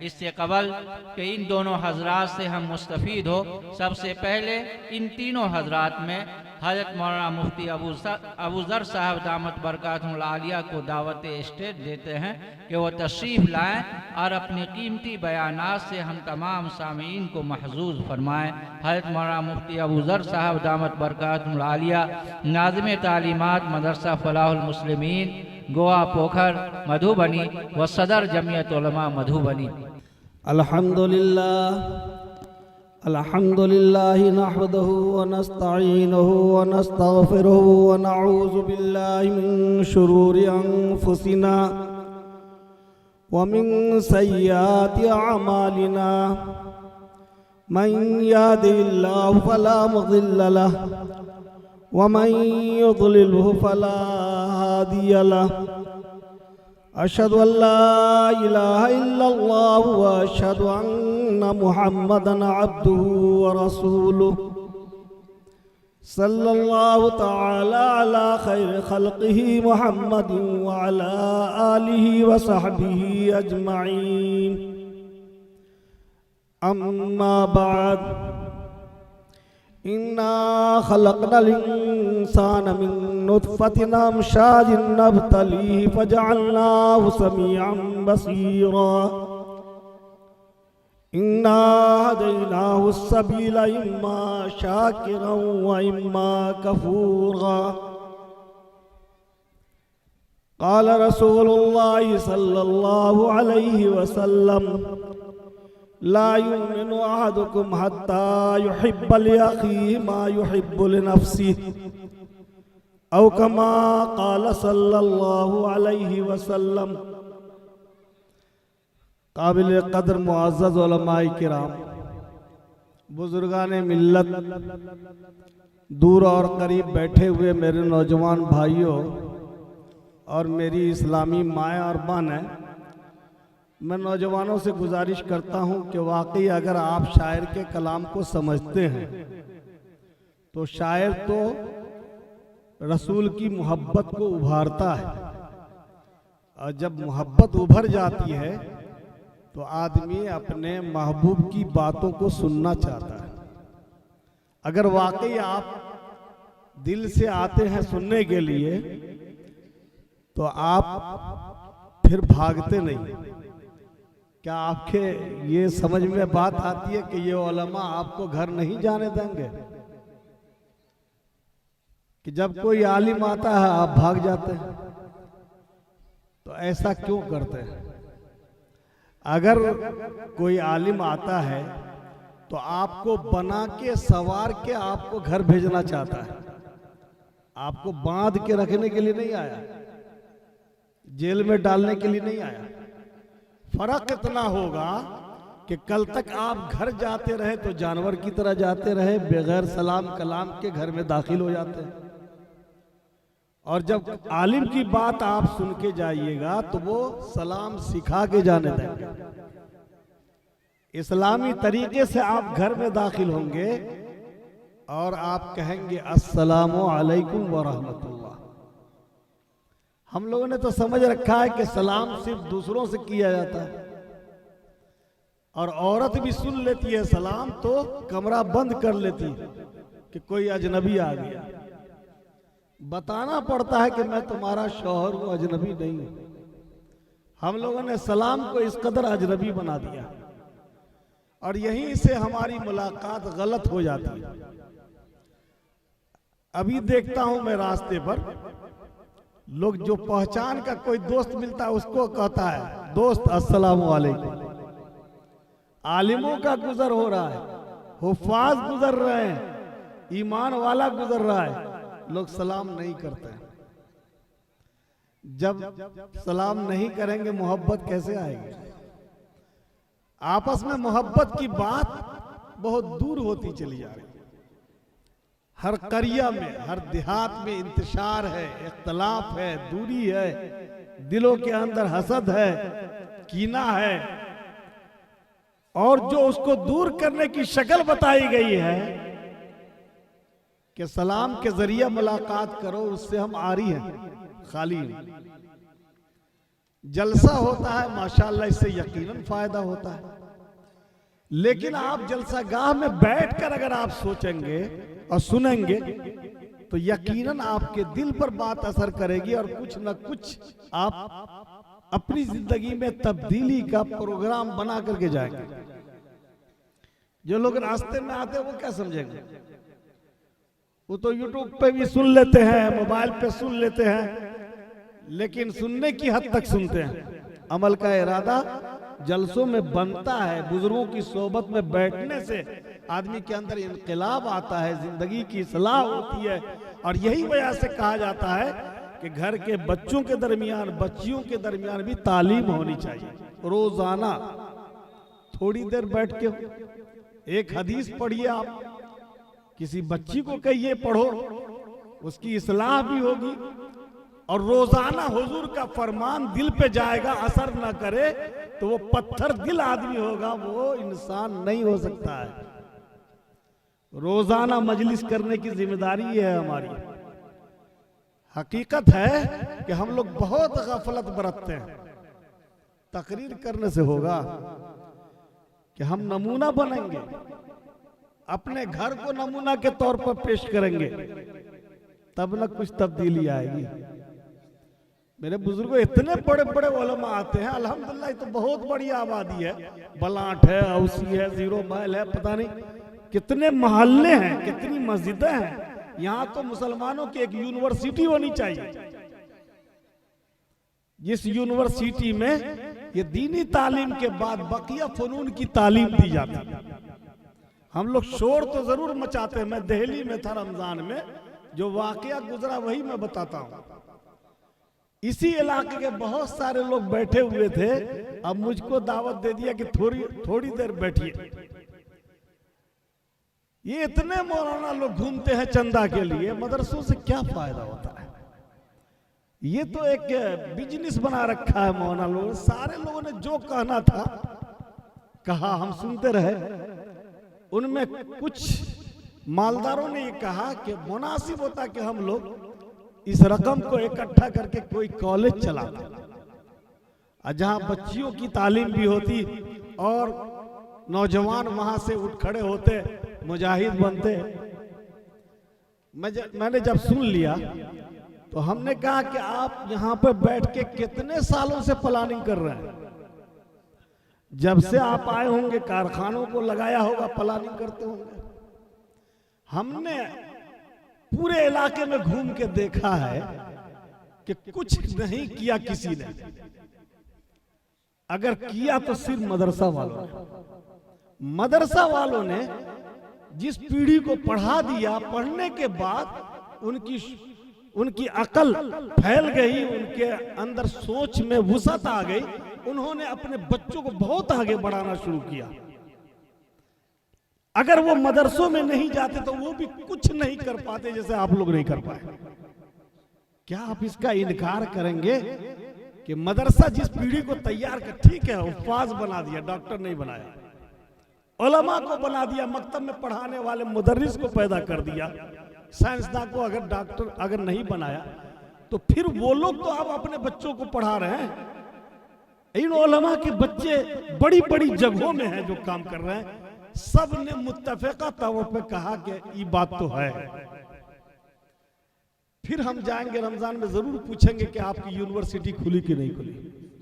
इससे कबल कि इन दोनों हजरात से हम मुस्तफ़ीद हो, सबसे पहले इन तीनों हजरात में हज़रत मौलाना मुफ्ती अबू ज़र साहब दामत बरकातुहुल आलिया को दावत स्टेज देते हैं कि वो तशरीफ़ लाएँ और अपनी कीमती बयानात से हम तमाम सामीन को महजूज़ फरमाएँ। हज़रत मौलाना मुफ्ती अबू ज़र साहब दामत बरकातुहुल आलिया नाज़िम तालीमात मदरसा फलाहुल मुस्लिमीन गोवा पोखर मधुबनी व सदर जमियत उलमा मधुबनी। अल्हम्दुलिल्लाह नहमदुहु व नस्तईनुहु व नस्तगफिरुहु व नऊज़ु बिल्लाहि मिन शुरूरि अनफुसिना व मिन सय्यिआति अमालिना मन यहदिहिल्लाहु फला मुज़िल्ल लहु व मन युज़लिलहु फला हादिय लहु। अशहदु अल्ला इलाहा इल्लल्लाह व अशहदु अन्ना मुहम्मदन अब्दुहु व रसूलुहु सल्लल्लाहु तआला अला खैर खल्क़िही मुहम्मदिन व अला आलिही व सहबिही अजमईन। अम्मा बाद, इन्ना खलक़नल इंसाना मिन नुत्फ़तिन अमशाजिन नब्तलीहि फजअलनाहु समीअन बसीरा। इन्ना हदैनाहु अस्सबीला इम्मा शाकिरन व इम्मा कफूरा। क़ाल रसूलुल्लाहि सल्लल्लाहु अलैहि वसल्लम ला युमिनु अहदुकुम हत्ता युहिब्ब लिअखीहि मा युहिब्बु लिनफ्सिहि औ कमा क़ाल सल्लल्लाहु अलैहि वसल्लम। काबिल कदर मुअज़्ज़ज़ उलमाए किराम, बुजुर्गान मिल्लत, दूर और करीब बैठे हुए मेरे नौजवान भाइयों और मेरी इस्लामी माएँ और बहनें, मैं नौजवानों से गुजारिश करता हूं कि वाकई अगर आप शायर के कलाम को समझते हैं तो शायर तो रसूल की मोहब्बत को उभारता है, और जब मोहब्बत उभर जाती है तो आदमी अपने महबूब की बातों को सुनना चाहता है। अगर वाकई आप दिल से आते हैं सुनने के लिए तो आप फिर भागते नहीं। क्या आपके ये समझ में बात आती है कि ये उलमा आपको घर नहीं जाने देंगे? कि जब कोई आलिम आता है आप भाग जाते हैं, तो ऐसा क्यों करते हैं? अगर कोई आलिम आता है तो आपको बना के सवार के आपको घर भेजना चाहता है, आपको बांध के रखने के लिए नहीं आया, जेल में डालने के लिए नहीं आया। फर्क इतना होगा कि कल तक आप घर जाते रहे तो जानवर की तरह जाते रहे, बगैर सलाम कलाम के घर में दाखिल हो जाते हैं, और जब आलिम की बात आप सुन के जाइएगा तो वो सलाम सिखा के जाने देंगे। इस्लामी तरीके से आप घर में दाखिल होंगे और आप कहेंगे अस्सलामु अलैकुम व रहमतुल्लाह। हम लोगों ने तो समझ रखा है कि सलाम सिर्फ दूसरों से किया जाता है, और औरत भी सुन लेती है सलाम तो कमरा बंद कर लेती है कि कोई अजनबी आ गया। बताना पड़ता है कि मैं तुम्हारा शौहर हूं, अजनबी नहीं हूं। हम लोगों ने सलाम को इस कदर अजनबी बना दिया, और यहीं से हमारी मुलाकात गलत हो जाती है। अभी देखता हूं मैं रास्ते पर लोग, जो पहचान का कोई दोस्त मिलता है उसको कहता है दोस्त अस्सलाम वालेकुम। आलिमों का गुजर हो रहा है, हुफ्फाज गुजर रहे हैं, ईमान वाला गुजर रहा है, लोग सलाम नहीं करते हैं। जब सलाम नहीं करेंगे मोहब्बत कैसे आएगी? आपस में मोहब्बत की बात बहुत दूर होती चली जा रही है। हर करिया में, हर देहात में इंतशार है, इख्तलाफ है, दूरी है, दिलों के अंदर हसद है, कीना है, और जो उसको दूर करने की शक्ल बताई गई है कि सलाम के जरिए मुलाकात करो, उससे हम आरी हैं, खाली हैं। जलसा होता है माशाअल्लाह, इससे यकीनन फायदा होता है। लेकिन आप जलसागाह में बैठकर अगर आप सोचेंगे और सुनेंगे तो यकीनन आपके दिल पर बात असर करेगी और कुछ न कुछ आप अपनी जिंदगी में तब्दीली का प्रोग्राम बना करके जाएंगे। जो लोग रास्ते में आते हैं वो क्या समझेंगे? वो तो यूट्यूब पे भी सुन लेते हैं, मोबाइल पे सुन लेते हैं, लेकिन सुनने की हद तक सुनते हैं। अमल का इरादा जलसों में बनता है। बुजुर्गों की सोबत में बैठने से आदमी के अंदर इनकलाब आता है, जिंदगी की इस्लाह होती है। और यही वजह से कहा जाता है कि घर के बच्चों के दरमियान, बच्चियों के दरमियान भी तालीम होनी चाहिए। रोजाना थोड़ी देर बैठ के एक हदीस पढ़िए, आप किसी बच्ची को कहिए पढ़ो, उसकी इस्लाह भी होगी। और रोजाना हुजूर का फरमान दिल पे जाएगा, असर ना करे तो वो पत्थर दिल आदमी होगा, वो इंसान नहीं हो सकता है। रोजाना मजलिस करने की जिम्मेदारी है हमारी। हकीकत है कि हम लोग बहुत गफलत बरतते हैं। तकरीर करने से होगा कि हम नमूना बनेंगे, अपने घर को नमूना के तौर पर पेश करेंगे, तब न कुछ तब्दीली आएगी। मेरे बुजुर्गों, इतने बड़े बड़े उलमा आते हैं, अल्हम्दुलिल्लाह। तो बहुत बड़ी आबादी है, बलाट है, औसी है, जीरो माइल है, पता नहीं कितने मोहल्ले हैं, कितनी मस्जिदें हैं। यहाँ तो मुसलमानों की एक यूनिवर्सिटी होनी चाहिए, जिस यूनिवर्सिटी में ये दीनी तालीम के बाद बकिया फनून की तालीम दी जाती। हम लोग शोर तो जरूर मचाते हैं। मैं दिल्ली में था रमजान में, जो वाकया गुजरा वही मैं बताता हूँ। इसी इलाके के बहुत सारे लोग बैठे हुए थे। अब मुझको दावत दे दिया कि थोड़ी देर बैठिए। ये इतने मौलाना लोग घूमते हैं चंदा के लिए, मदरसों से क्या फायदा होता है? ये तो एक बिजनेस बना रखा है मौलाना लोग। सारे लोगों ने जो कहना था कहा, हम सुनते रहे। उनमें कुछ मालदारों ने ये कहा कि मुनासिब होता कि हम लोग इस रकम को इकट्ठा करके कोई कॉलेज चलाता, जहां बच्चियों की तालीम भी होती और नौजवान वहां से उठ खड़े होते, मुजाहिद बनते। मैंने जब सुन लिया तो हमने कहा कि आप यहां पर बैठ के कितने सालों से प्लानिंग कर रहे हैं? जब से आप आए होंगे कारखानों को लगाया होगा, प्लानिंग करते होंगे। हमने पूरे इलाके में घूम के देखा है कि कुछ नहीं किया किसी ने। अगर किया तो सिर्फ मदरसा वालों ने। मदरसा वालों ने जिस पीढ़ी को पढ़ा दिया, पढ़ने के बाद उनकी अकल फैल गई, उनके अंदर सोच में वुसअत आ गई। उन्होंने अपने बच्चों को बहुत आगे बढ़ाना शुरू किया। अगर वो मदरसों में नहीं जाते तो वो भी कुछ नहीं कर पाते जैसे आप लोग नहीं कर पाए। क्या आप इसका इनकार करेंगे कि मदरसा जिस पीढ़ी को तैयार कर, ठीक है हुफ्फाज बना दिया, डॉक्टर नहीं बनाया, उलमा को बना दिया, मकतब में पढ़ाने वाले मुदर्रिस को पैदा कर दिया, साइंसदान को अगर डॉक्टर अगर नहीं बनाया तो फिर वो लोग तो अब अपने बच्चों को पढ़ा रहे हैं। इन उलमा के बच्चे बड़ी बड़ी जगहों में हैं जो काम कर रहे हैं। सब ने मुत्तफिका तौर पे कहा कि ये बात तो है। फिर हम जाएंगे रमजान में, जरूर पूछेंगे कि आपकी यूनिवर्सिटी खुली कि नहीं खुली,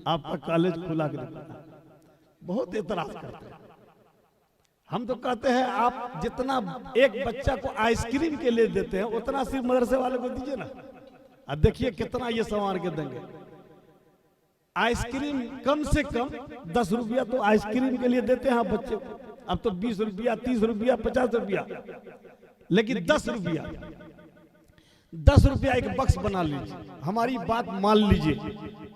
आपका कॉलेज खुला कि नहीं खुला। बहुत एतराज करते हैं। हम तो कहते हैं आप जितना एक बच्चा को आइसक्रीम के लिए देते हैं उतना सिर्फ मदरसे वाले को दीजिए ना। अब देखिए कितना ये संवार के देंगे। आइसक्रीम कम से कम 10 रुपया तो आइसक्रीम के लिए देते हैं आप बच्चे को। अब तो 20 रुपया, 30 रुपया, 50 रुपया, लेकिन 10 रुपया, 10 रुपया एक बक्स बना लीजिए। हमारी बात मान लीजिए,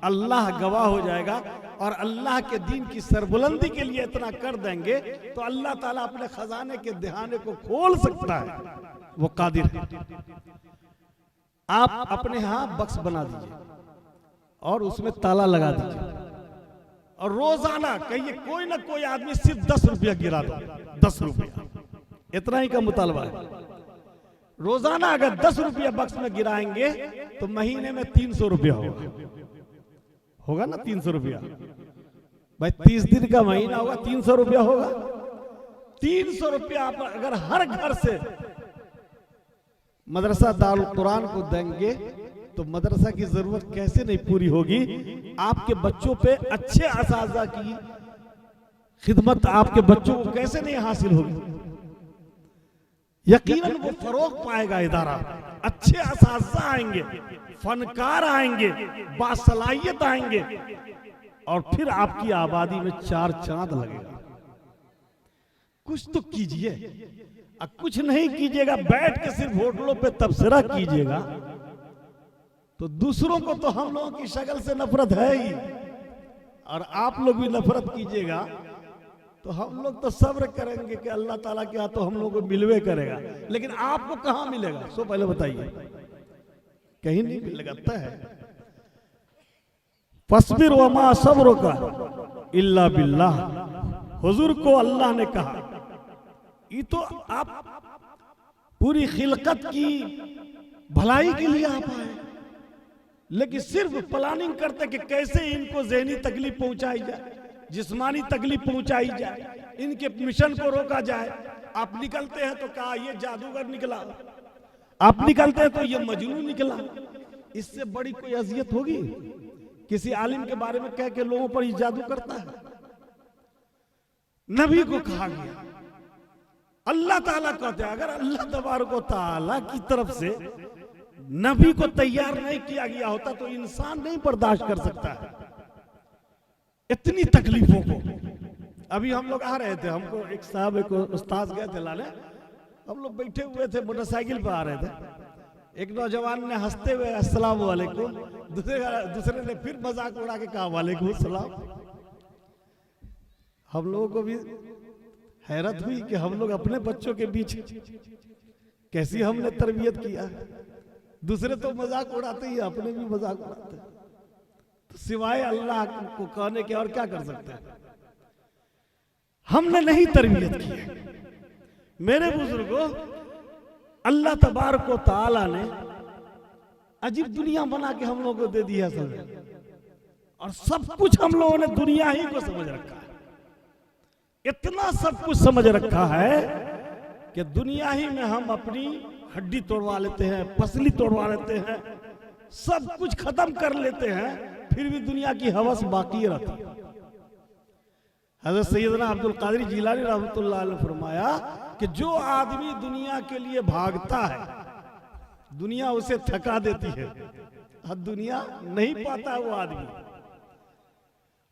अल्लाह गवाह हो जाएगा। और अल्लाह के दीन की सरबुलंदी के लिए इतना कर देंगे तो अल्लाह ताला अपने खजाने के दहाने को खोल सकता है, वो कादिर है। आप अपने यहाँ बक्स बना दीजिए और उसमें ताला लगा दीजिए और रोजाना कहिए कोई ना कोई आदमी सिर्फ 10 रुपया गिरा दो। 10 रुपया, इतना ही का मुतालबा है। रोजाना अगर 10 रुपया बक्स में गिराएंगे तो महीने में 300 रुपया होगा ना 300 रुपया। भाई 30 दिन का महीना होगा, 300 रुपया होगा। 300 रुपया आप अगर हर घर से मदरसा दारुल कुरान को देंगे तो मदरसा की जरूरत कैसे नहीं पूरी होगी। आपके बच्चों पे अच्छे असातिज़ा की खिदमत आपके बच्चों को कैसे नहीं हासिल होगी। यकीनन वो फरोग पाएगा इदारा, अच्छे असातिज़ा आएंगे, फनकार आएंगे, बासलाहियत आएंगे और फिर आपकी आबादी में 4 चांद लगेगा। कुछ तो कीजिए। कुछ नहीं कीजिएगा, बैठ के सिर्फ होटलों पे तबसरा कीजिएगा तो दूसरों को तो हम लोगों की शक्ल से नफरत है ही, और आप लोग भी नफरत कीजिएगा तो हम लोग तो सब्र करेंगे कि अल्लाह ताला के यहाँ तो हम लोगों को मिलवे करेगा, लेकिन आपको कहां मिलेगा सो पहले बताइए। कहीं नहीं मिलेगा। तय है फस्बिर वमा सब्रुका इल्ला बिल्लाह। हुजूर को अल्लाह ने कहा, ये तो आप पूरी खिलकत की भलाई के लिए आप आए, लेकिन सिर्फ प्लानिंग करते कि कैसे इनको ज़हनी तकलीफ पहुंचाई जाए, जिस्मानी तकलीफ पहुंचाई जाए, इनके मिशन को रोका जाए। आप निकलते हैं तो कहा ये जादूगर निकला, आप निकलते हैं तो ये मजनू निकला। इससे बड़ी कोई अजियत होगी? किसी आलिम के बारे में कह के लोगों पर ये जादू करता है। नबी को कहा गया, अल्लाह ताला कहते हैं, अगर अल्लाह तबारक व तआला की तरफ से नबी को तैयार नहीं किया गया होता तो इंसान नहीं बर्दाश्त कर सकता है इतनी तकलीफों को। अभी हम लोग आ रहे थे, हमको एक साहब एक उस्ताद गए थे लाने, हम लोग बैठे हुए थे मोटरसाइकिल पर आ रहे थे। एक नौजवान ने हंसते हुए अस्सलाम वालेकुम, दूसरे ने फिर मजाक उड़ा के कहा वालेकुम सलाम। हम लोगों को भी हैरत हुई कि हम लोग अपने बच्चों के बीच कैसी हमने तरबियत किया। दूसरे तो मजाक उड़ाते ही, अपने भी मजाक उड़ाते हैं। तो सिवाय अल्लाह को कहने के और क्या कर सकते हैं। हमने नहीं तरबियत की। मेरे बुजुर्गों, अल्लाह तबारक व तआला ने अजीब दुनिया बना के हम लोगों को दे दी है असल में, और सब कुछ हम लोगों ने दुनिया ही को समझ रखा है। इतना सब कुछ समझ रखा है कि दुनिया ही में हम अपनी हड्डी तोड़वा लेते हैं, पसली तोड़वा लेते हैं, सब कुछ खत्म कर लेते हैं, फिर भी दुनिया की हवस बाकी रहती है। हज़रत सैयदना अब्दुल कादिर जिलानी रहमतुल्लाह अलैह ने फरमाया कि जो आदमी दुनिया के लिए भागता है दुनिया उसे थका देती है, और दुनिया नहीं पाता वो आदमी।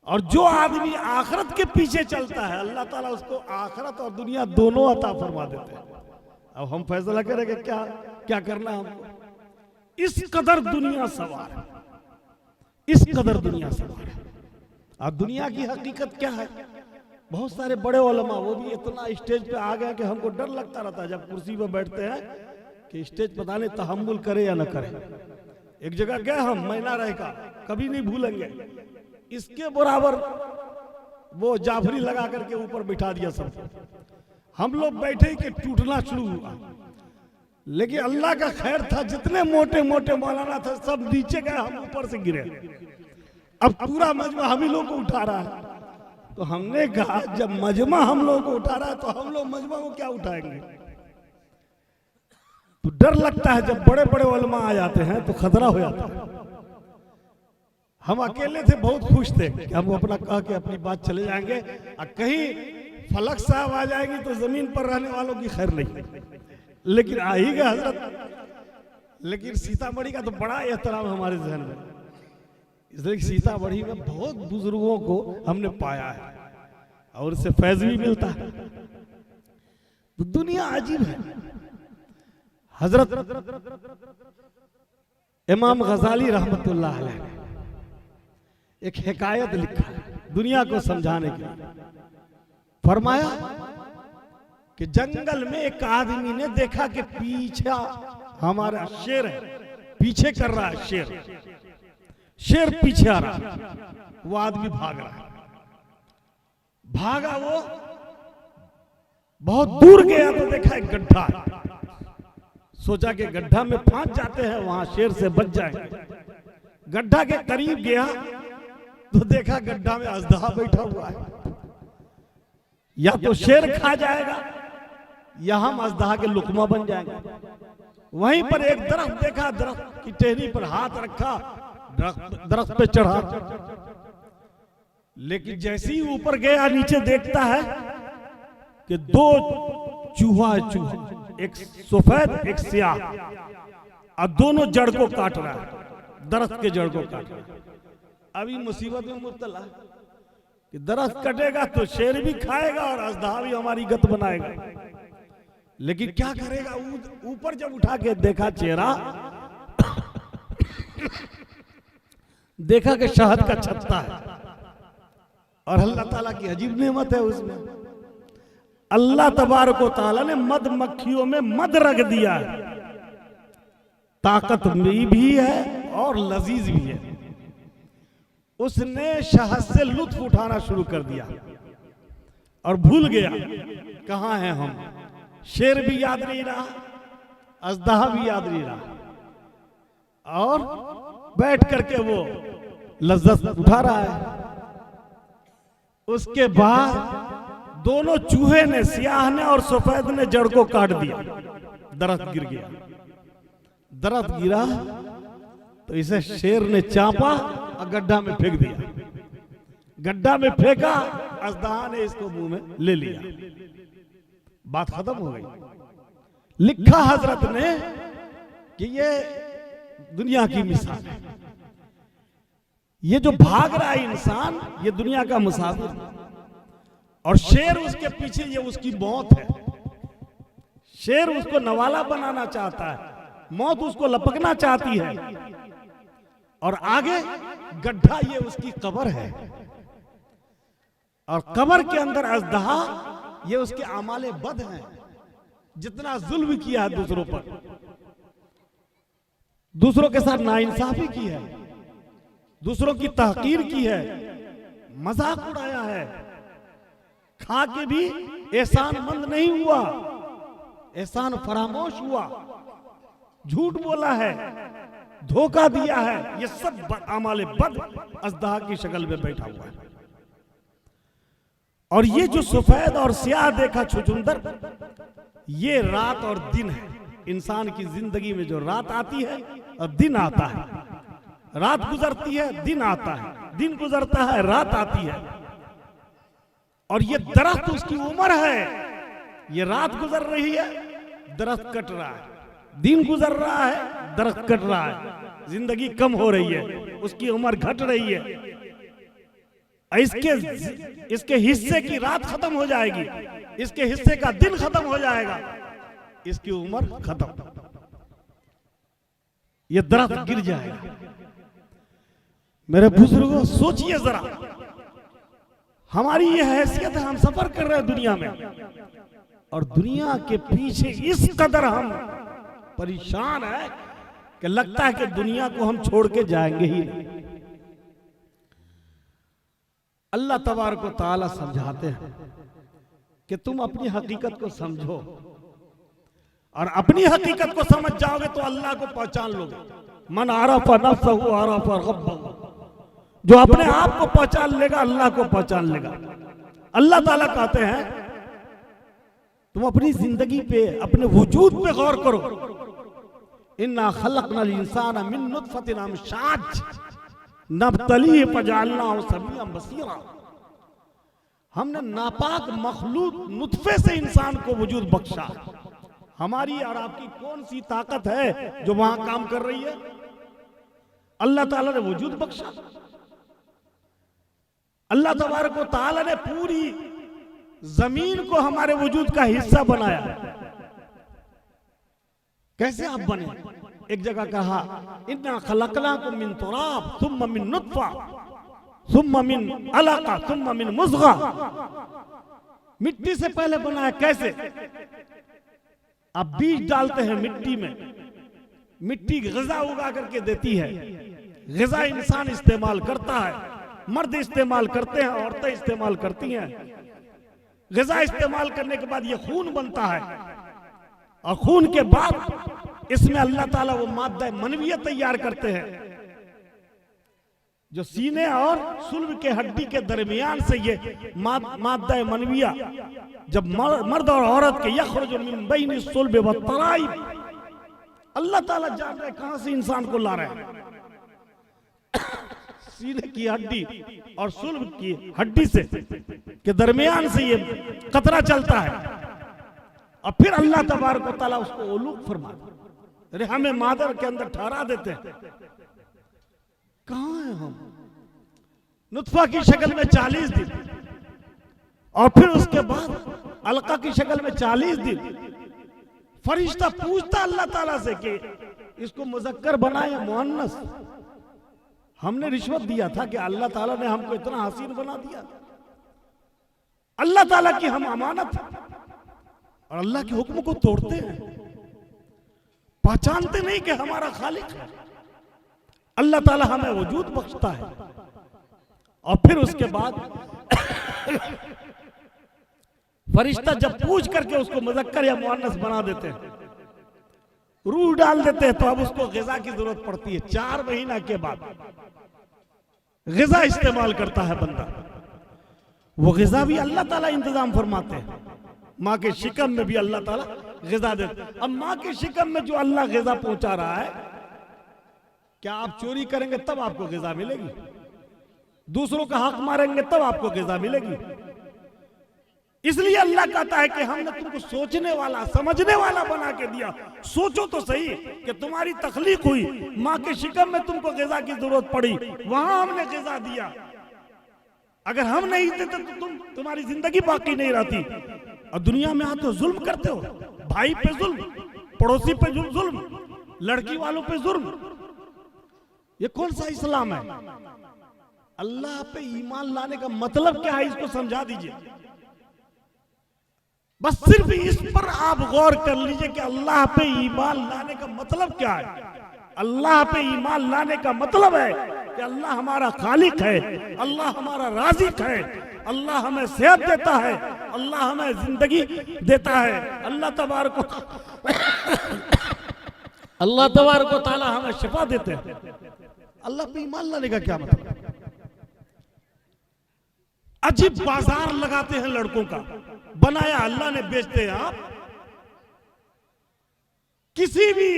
और जो आदमी आखिरत के पीछे चलता है अल्लाह ताला उसको आखिरत और दुनिया दोनों अता फरमा देते हैं। अब हम फैसला करें कि क्या क्या करना है हमको। इस कदर दुनिया सवार है, इस कदर दुनिया सवार है। अब दुनिया की हकीकत क्या है? बहुत सारे बड़े उलमा वो भी इतना स्टेज पे आ गए कि हमको डर लगता रहता है जब कुर्सी पे बैठते हैं कि स्टेज पता नहीं तहम्मुल करे या न करे। एक जगह गए हम, मैना रहेगा, कभी नहीं भूलेंगे, इसके बराबर वो जाफरी लगा करके ऊपर बिठा दिया सबको। हम लोग बैठे कि टूटना शुरू हुआ, लेकिन अल्लाह का खैर था, जितने मोटे मोटे मौलाना थे सब नीचे गए, हम ऊपर से गिरे। अब पूरा मजमा हम ही लोग को उठा रहा है। तो हमने कहा जब मजमा हम लोगों को उठा रहा है तो हम लोग मजमा को क्या उठाएंगे। तो डर लगता है जब बड़े बड़े उलमा आ जाते हैं तो खतरा हो जाता है। हम अकेले थे, बहुत खुश थे कि हम अपना कह के अपनी बात चले जाएंगे, और कहीं फलक साहब आ जाएंगे तो जमीन पर रहने वालों की खैर नहीं। लेकिन आ ही गए हजरत। लेकिन सीतामढ़ी का तो बड़ा एहतराम हमारे जहन में, इसलिए सीतामढ़ी में बहुत बुजुर्गों को हमने पाया है और उससे फैज भी मिलता है। तो दुनिया अजीब है। हजरत इमाम गजाली रहमतुल्लाह अलैह ने एक हिकायत लिखा है दुनिया को समझाने के लिए। फरमाया कि जंगल में एक आदमी ने देखा कि पीछे हमारा शेर है, पीछे कर रहा है शेर, शेर पीछे आ रहा है। वो आदमी भाग रहा है, भागा, वो बहुत दूर गया तो देखा एक गड्ढा है। सोचा कि गड्ढा में फंस जाते हैं, वहां शेर से बच जाएंगे। गड्ढा के करीब गया तो देखा गड्ढा में अजदहा बैठा हुआ है। या तो शेर खा जाएगा या हम अजदहा के लुकमा बन जाएंगे। वहीं पर एक दरख्त देखा, दरख्त की टहनी पर हाथ रखा, दरख्त पे चढ़ा, लेकिन जैसे ही ऊपर गया नीचे देखता है कि दो चूहा है, चूहा, एक सफेद एक स्याह, और दोनों जड़ को काट रहा है, दरख्त के जड़ को काट रहा है। अभी मुसीबत में मुब्तला है कि दरख्त कटेगा तो शेर भी खाएगा और अजदहा भी हमारी गत बनाएगा, लेकिन क्या करेगा। ऊपर जब उठा के देखा चेहरा, देखा कि शहद का छत्ता है और अल्लाह ताला की अजीब नेमत है उसमें। अल्लाह तबारक व तआला ने मद मक्खियों में मद रख दिया है, ताकत में भी है और लजीज भी है। उसने शहद से लुत्फ उठाना शुरू कर दिया और भूल गया कहां हैं हम। शेर भी याद नहीं रहा, अजदहा भी याद नहीं रहा, और बैठ करके वो लज्जत उठा रहा है। उसके बाद दोनों चूहे ने, सियाह ने और सफेद ने, जड़ को काट दिया, दरख्त गिर गया। दरख्त गिरा तो इसे शेर ने चापा और गड्ढा में फेंक दिया। गड्ढा में फेंका, अजदहा ने इसको मुंह में ले लिया, बात खत्म हो गई। लिखा हजरत ने कि ये दुनिया की मिसाल है। ये जो भाग रहा है इंसान, ये दुनिया का मुसाफिर है, और शेर उसके पीछे, ये उसकी मौत है। शेर उसको नवाला बनाना चाहता है, मौत उसको लपकना चाहती है, और आगे गड्ढा ये उसकी कब्र है, और कब्र के अंदर अजदहा ये उसके आमाले बद हैं। जितना जुल्म किया है दूसरों पर, दूसरों के साथ नाइंसाफी की है, दूसरों की तहकीर की है, मजाक उड़ाया है, खा के भी एहसानमंद नहीं हुआ, एहसान फरामोश हुआ, झूठ बोला है, धोखा दिया है। ये सब आमाले बद अजदहा की शक्ल में बैठा हुआ है। और ये जो सफेद और स्याह देखा छुचुंदर, ये रात और दिन है। इंसान की जिंदगी में जो रात आती है और दिन आता है, रात गुजरती है, दिन आता है, दिन गुजरता है, रात आती है। और ये दरख्त उसकी उम्र है, ये रात गुजर रही है, दरख्त कट रहा है, दिन गुजर रहा है, दरख्त कट रहा है, जिंदगी कम हो रही है, उसकी उम्र घट रही है। इसके हिस्से की रात खत्म हो जाएगी, इसके हिस्से का दिन खत्म हो जाएगा, इसकी उम्र खत्म, ये दरख्त गिर जाएगा। मेरे बुजुर्गों, सोचिए जरा, हमारी ये हैसियत है, हम सफर कर रहे हैं दुनिया में, और दुनिया के पीछे इस कदर हम परेशान है कि लगता है कि दुनिया को हम छोड़ के जाएंगे ही नहीं। अल्लाह तबारक व तआला समझाते हैं कि तुम अपनी हकीकत को समझो, और अपनी हकीकत को समझ जाओगे तो अल्लाह को पहचान लोगे। मन आरफ़ नफ़्सहु आरफ़ रब्बहु, जो अपने आप को पहचान लेगा अल्लाह को पहचान लेगा। अल्लाह ताला कहते हैं तुम अपनी जिंदगी पे, अपने वजूद पे गौर करो। इन्ना खलक़नल इंसाना मिन नुत्फ़तिन अमशाज नब्तलीहि फजअलनाहु समीअन बसीरा। हमने नापाक मखलूक नुत्फे से इंसान को वजूद बख्शा। हमारी और आपकी कौन सी ताकत है जो वहां काम कर रही है? अल्लाह ताला ने वजूद बख्शा। अल्लाह तबारक व तआला ने पूरी जमीन को हमारे वजूद का हिस्सा बनाया। कैसे आप बने? एक जगह कहा इन्ना खलक़नाकुम मिन तुराब सुम्मा मिन नुत्फा सुम्मा मिन अलक़ा सुम्मा मिन मुज़ग़ा। मिट्टी से पहले बनाया। कैसे? आप बीज डालते हैं मिट्टी में, मिट्टी ग़िज़ा उगा करके देती है। ग़िज़ा इंसान इस्तेमाल करता है, मर्द इस्तेमाल करते हैं, औरतें इस्तेमाल करती हैं। ग़िज़ा इस्तेमाल करने के बाद ये खून बनता है, और खून के बाद इसमें अल्लाह ताला वो मादा मनवियत तैयार करते हैं। जो सीने और सुल्ब के हड्डी के दरमियान से ये मादा मनविया, जब मर्द और औरत के यखरुजु मिन बैनि सुल्ब व तराइब, अल्लाह ताला जान रहे कहां से इंसान को ला रहे हैं। सीने की हड्डी और सुल्ब की हड्डी से के दरमियान से ये कतरा चलता है और फिर अल्लाह तबारक व तआला उसको उलूक फरमाते, हमें मादर के अंदर ठहरा देते हैं। कहां है हम? नुत्फा की शक्ल में 40 दिन और फिर उसके बाद अलका की शक्ल में 40 दिन। फरिश्ता पूछता अल्लाह ताला से कि इसको मुज़क्कर बनाए या मुअन्नस। हमने रिश्वत दिया था कि अल्लाह ताला ने हमको इतना हसीन बना दिया। अल्लाह ताला की हम अमानत और अल्लाह के हुक्म को तोड़ते हैं, पहचानते नहीं कि हमारा खालिक है। अल्लाह ताला हमें वजूद बख्शता है और फिर उसके बाद फरिश्ता जब पूछ करके उसको मुज़क्कर या मुअन्नस बना देते हैं, रूह डाल देते हैं, तो अब उसको ग़िज़ा की जरूरत पड़ती है। 4 महीना के बाद ग़िज़ा इस्तेमाल करता है बंदा। वो ग़िज़ा भी अल्लाह ताला इंतजाम फरमाते हैं। माँ के शिकम में भी अल्लाह ताला ग़िज़ा देते। अब माँ के शिकम में जो अल्लाह ग़िज़ा पहुंचा रहा है, क्या आप चोरी करेंगे तब आपको ग़िज़ा मिलेगी? दूसरों का हक मारेंगे तब आपको ग़िज़ा मिलेगी? इसलिए अल्लाह कहता है कि हमने तुमको सोचने वाला, समझने वाला बना के दिया। सोचो तो सही कि तुम्हारी तख्लीक हुई, माँ के शिकम में तुमको ग़िज़ा की जरूरत पड़ी, वहां हमने ग़िज़ा दिया। अगर हम नहीं देते तो तुम्हारी जिंदगी बाकी नहीं रहती। और दुनिया में आते हो जुल्म करते हो, भाई पे जुल्म, पड़ोसी पे जुल्म, लड़की वालों पे जुल्म। ये कौन सा इस्लाम है? अल्लाह पे ईमान लाने का मतलब क्या है, इसको समझा दीजिए। बस सिर्फ इस पर आप गौर कर लीजिए कि अल्लाह पे ईमान लाने का मतलब क्या है। अल्लाह पे ईमान लाने का मतलब है कि अल्लाह हमारा खालिक है, अल्लाह हमारा राज़िक है, अल्लाह हमें सेहत देता है, अल्लाह हमें जिंदगी देता है, अल्लाह तबारक व तआला हमें शिफा देते हैं। अल्लाह पे ईमान लाने का क्या मतलब? अजीब बाजार लगाते हैं लड़कों का, बनाया अल्लाह ने, बेचते हैं आप। किसी भी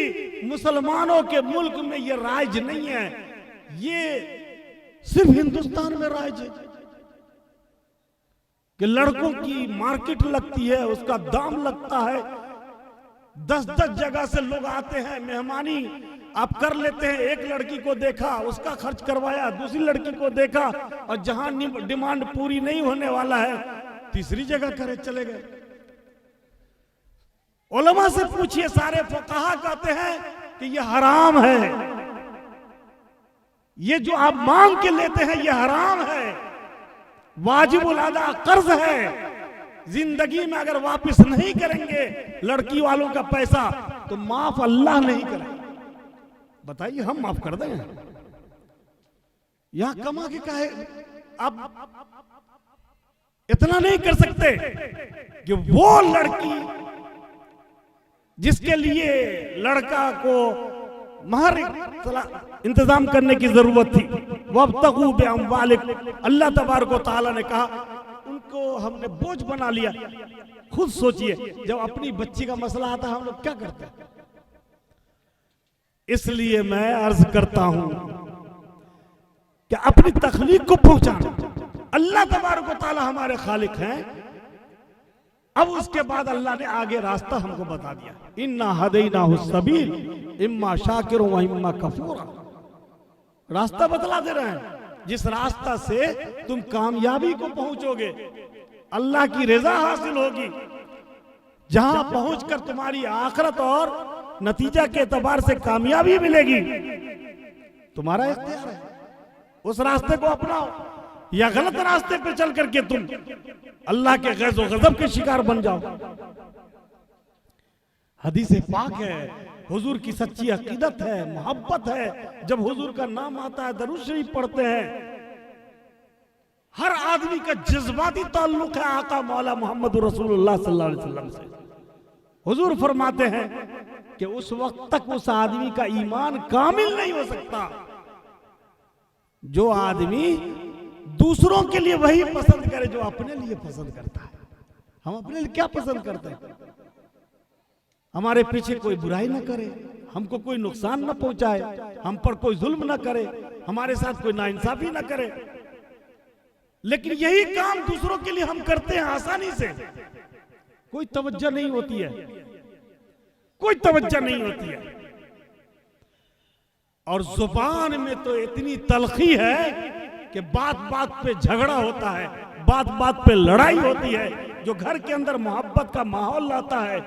मुसलमानों के मुल्क में यह राज नहीं है, ये सिर्फ हिंदुस्तान में राज है कि लड़कों की मार्केट लगती है, उसका दाम लगता है। 10-10 जगह से लोग आते हैं, मेहमानी आप कर लेते हैं। एक लड़की को देखा, उसका खर्च करवाया, दूसरी लड़की को देखा, और जहां डिमांड पूरी नहीं होने वाला है, तीसरी जगह करे चले गए। उलमा से पूछिए, सारे फुक़हा कहते हैं कि यह हराम है। ये जो आप मांग के लेते हैं ये हराम है, वाजिबुल अदा कर्ज है। जिंदगी में अगर वापस नहीं करेंगे लड़की वालों का पैसा तो माफ अल्लाह नहीं करेगा। बताइए, हम माफ कर देंगे? यहां कमा के काहे आप इतना नहीं कर सकते कि वो लड़की जिसके लिए लड़का को महर इंतजाम करने की जरूरत थी, वब्तगू बिअम्वालिक, अल्लाह तबारक व तआला ने कहा उनको हमने बोझ बना लिया। खुद सोचिए, जब अपनी बच्ची का मसला आता है हम लोग क्या करते हैं। इसलिए मैं अर्ज करता हूं कि अपनी तख्लीक को पहुंचाना। अल्लाह तबारक व तआला हमारे खालिक हैं। अब उसके बाद अल्लाह ने आगे रास्ता हमको बता दिया, इन्ना हदैनाहु सबील इम्मा शाकिर व इम्मा कफूरा। रास्ता बतला दे रहे हैं, जिस रास्ता से तुम कामयाबी को पहुंचोगे, अल्लाह की रजा हासिल होगी, जहां पहुंचकर तुम्हारी आखिरत और नतीजा के एतबार से कामयाबी मिलेगी, तुम्हारा इख्तियार है। उस रास्ते को अपनाओ या गलत रास्ते पे चल करके तुम अल्लाह के गैज़ व गज़ब के शिकार बन जाओ। हदीस पाक है, हुजूर की सच्ची अकीदत है, मोहब्बत है। जब हुजूर का नाम आता है, दरूद शरीफ पढ़ते हैं, हर आदमी का जज्बाती ताल्लुक है आका मौला मोहम्मद रसूलुल्लाह सल्लल्लाहु अलैहि वसल्लम से। हुजूर फरमाते हैं कि उस वक्त तक उस आदमी का ईमान कामिल नहीं हो सकता जो आदमी दूसरों के लिए वही पसंद करे जो अपने लिए पसंद करता है। हम अपने लिए क्या पसंद करते हैं? हमारे पीछे कोई बुराई ना करे, हमको कोई नुकसान ना पहुंचाए, हम पर कोई जुल्म ना करे, हमारे साथ कोई नाइंसाफी ना करे। लेकिन यही काम दूसरों के लिए हम करते हैं आसानी से, कोई तवज्जो नहीं होती है, कोई तवज्जो नहीं होती है। और जुबान में तो इतनी तलखी है कि बात बात पे झगड़ा होता है, बात बात पे लड़ाई होती है। जो घर के अंदर मोहब्बत का माहौल लाता है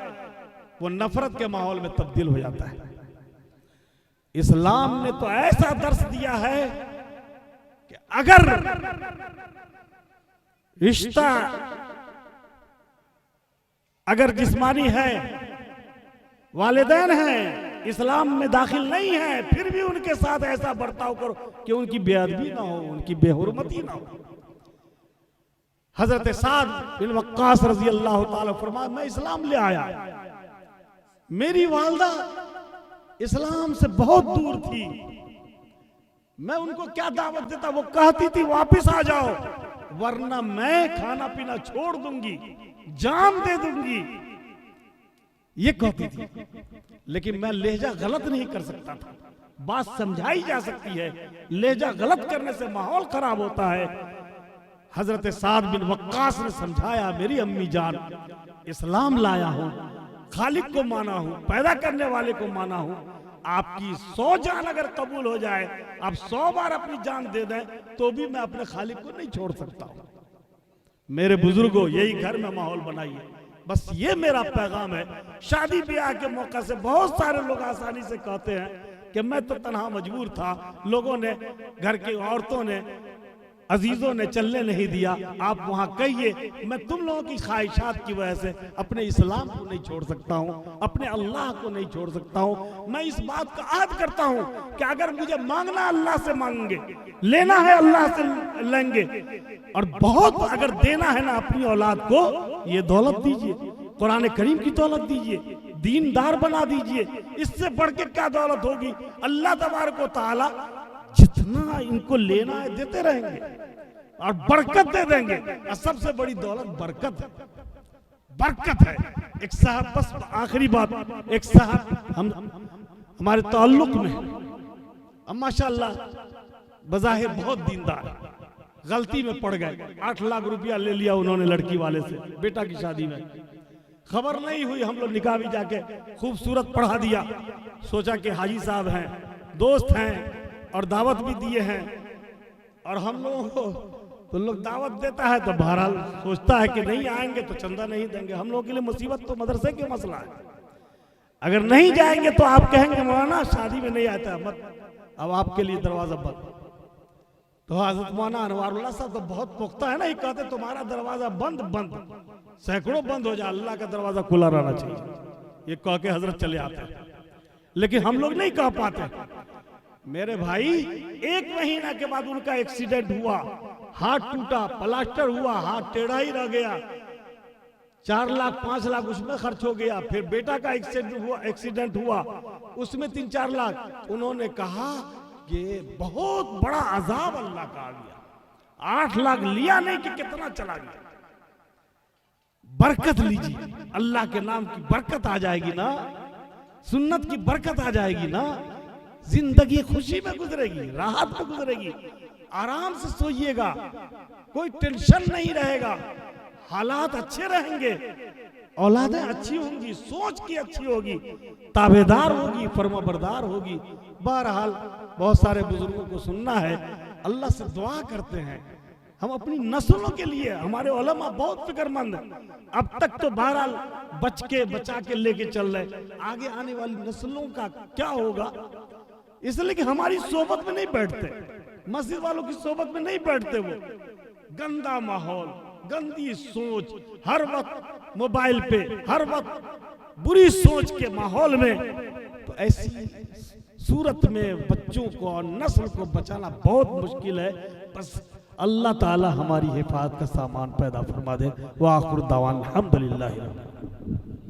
वो नफरत के माहौल में तब्दील हो जाता है। इस्लाम ने तो ऐसा दर्श दिया है कि अगर रिश्ता अगर जिस्मानी है, वालिदैन हैं, इस्लाम में दाखिल नहीं है, फिर भी उनके साथ ऐसा बर्ताव करो कि उनकी बेअदबी ना हो, उनकी बेहुरमती ना हो। हजरत साद बिन वक्कास रजी अल्लाह ताला फरमाया, मैं इस्लाम ले आया, मेरी वालदा इस्लाम से बहुत दूर थी, मैं उनको क्या दावत देता, वो कहती थी वापस आ जाओ वरना मैं खाना पीना छोड़ दूंगी, जान दे दूंगी, ये कहती थी। लेकिन मैं लहजा गलत नहीं कर सकता था, बात समझाई जा सकती है, लहजा गलत करने से माहौल खराब होता है। हजरत साद बिन वक्कास ने समझाया, मेरी अम्मी जान, इस्लाम लाया हूं, खालिक को माना हूं, पैदा करने वाले को माना हूं, आपकी 100 जान अगर कबूल हो जाए, आप 100 बार अपनी जान दे दें तो भी मैं अपने खालिक को नहीं छोड़ सकता हूं। मेरे बुजुर्गों, यही घर में माहौल बनाइए, बस ये मेरा पैगाम है। शादी ब्याह के मौका से बहुत सारे लोग आसानी से कहते हैं कि मैं तो तन्हा मजबूर था, लोगों ने, घर की औरतों ने, अजीजों ने चलने नहीं दिया, आप वहां कहिए मैं तुम लोगों की ख्वाहिशात की वजह से अपने इस्लाम को नहीं छोड़ सकता हूं, अपने अल्लाह को नहीं छोड़ सकता हूं। मैं इस बात का आद करता हूं कि अगर मुझे मांगना अल्लाह से मांगेंगे, लेना है अल्लाह से लेंगे, और बहुत अगर देना है ना अपनी औलाद को, ये दौलत दीजिए, कुरान करीम की दौलत दीजिए, दीनदार बना दीजिए, इससे बढ़ के क्या दौलत होगी। अल्लाह तबारक व तआला जितना इनको लेना है देते रहेंगे और बरकत दे देंगे। और सबसे बड़ी दौलत बरकत है, बरकत है। एक साहब, बस आखिरी बात, एक साहब हमारे ताल्लुक में, अब माशाअल्लाह बज़ाहिर बहुत दीनदार, गलती में पड़ गए, 8 लाख रुपया ले लिया उन्होंने लड़की वाले से बेटा की शादी में, खबर नहीं हुई, हम लोग निकाह भी जाके खूबसूरत पढ़ा दिया, सोचा कि हाजी साहब हैं, दोस्त हैं और दावत भी दिए हैं, और हम लोगों को तो लोग दावत देता है तो बहरहाल सोचता है कि नहीं आएंगे तो चंदा नहीं देंगे। हम लोगों के लिए मुसीबत तो मदरसे के मसला है, अगर नहीं जाएंगे तो आप कहेंगे मौलाना शादी में नहीं आता मत, अब आपके लिए दरवाजा बंद। तो हजरत मौलाना अनवारुल्लाह साहब तो बहुत पुख्ता है ना, ये कहते तुम्हारा दरवाजा बंद बंद, सैकड़ों बंद हो जाए, अल्लाह का दरवाजा खुला रहना चाहिए, ये कह के हजरत चले आते हैं। लेकिन हम लोग नहीं कह पाते। मेरे भाई, 1 महीना के बाद उनका एक्सीडेंट हुआ, हाथ टूटा, प्लास्टर हुआ, हाथ टेढ़ा ही रह गया, 4 लाख 5 लाख उसमें खर्च हो गया। फिर बेटा का एक्सीडेंट हुआ उसमें 3-4 लाख। उन्होंने कहा कि बहुत बड़ा अजाब अल्लाह का आ गया, 8 लाख लिया नहीं कि कितना चला गया। बरकत लीजिए, अल्लाह के नाम की बरकत आ जाएगी ना, सुन्नत की बरकत आ जाएगी ना, जिंदगी खुशी में गुजरेगी, राहत में गुजरेगी, आराम से सोइएगा, कोई टेंशन नहीं रहेगा, हालात अच्छे रहेंगे, औलादें अच्छी होंगी, सोच की अच्छी होगी, ताबेदार होगी, फरमाबरदार होगी। बहरहाल बहुत सारे बुजुर्गों को सुनना है, अल्लाह से दुआ करते हैं हम अपनी नस्लों के लिए। हमारे उलमा बहुत फिक्रमंद है, अब तक तो बहरहाल बचा के लेके चल रहे, आगे आने वाली नस्लों का क्या होगा, इसलिए कि हमारी सोबत में नहीं बैठते, मस्जिद वालों की सोबत में नहीं बैठते। वो गंदा माहौल, गंदी सोच, हर वक्त मोबाइल पे, हर वक्त बुरी सोच के माहौल में, तो ऐसी सूरत में बच्चों को और नस्ल को बचाना बहुत मुश्किल है। बस अल्लाह ताला हमारी हिफाजत का सामान पैदा फरमा दे। व आखिर दावान अल्हम्दुलिल्लाह।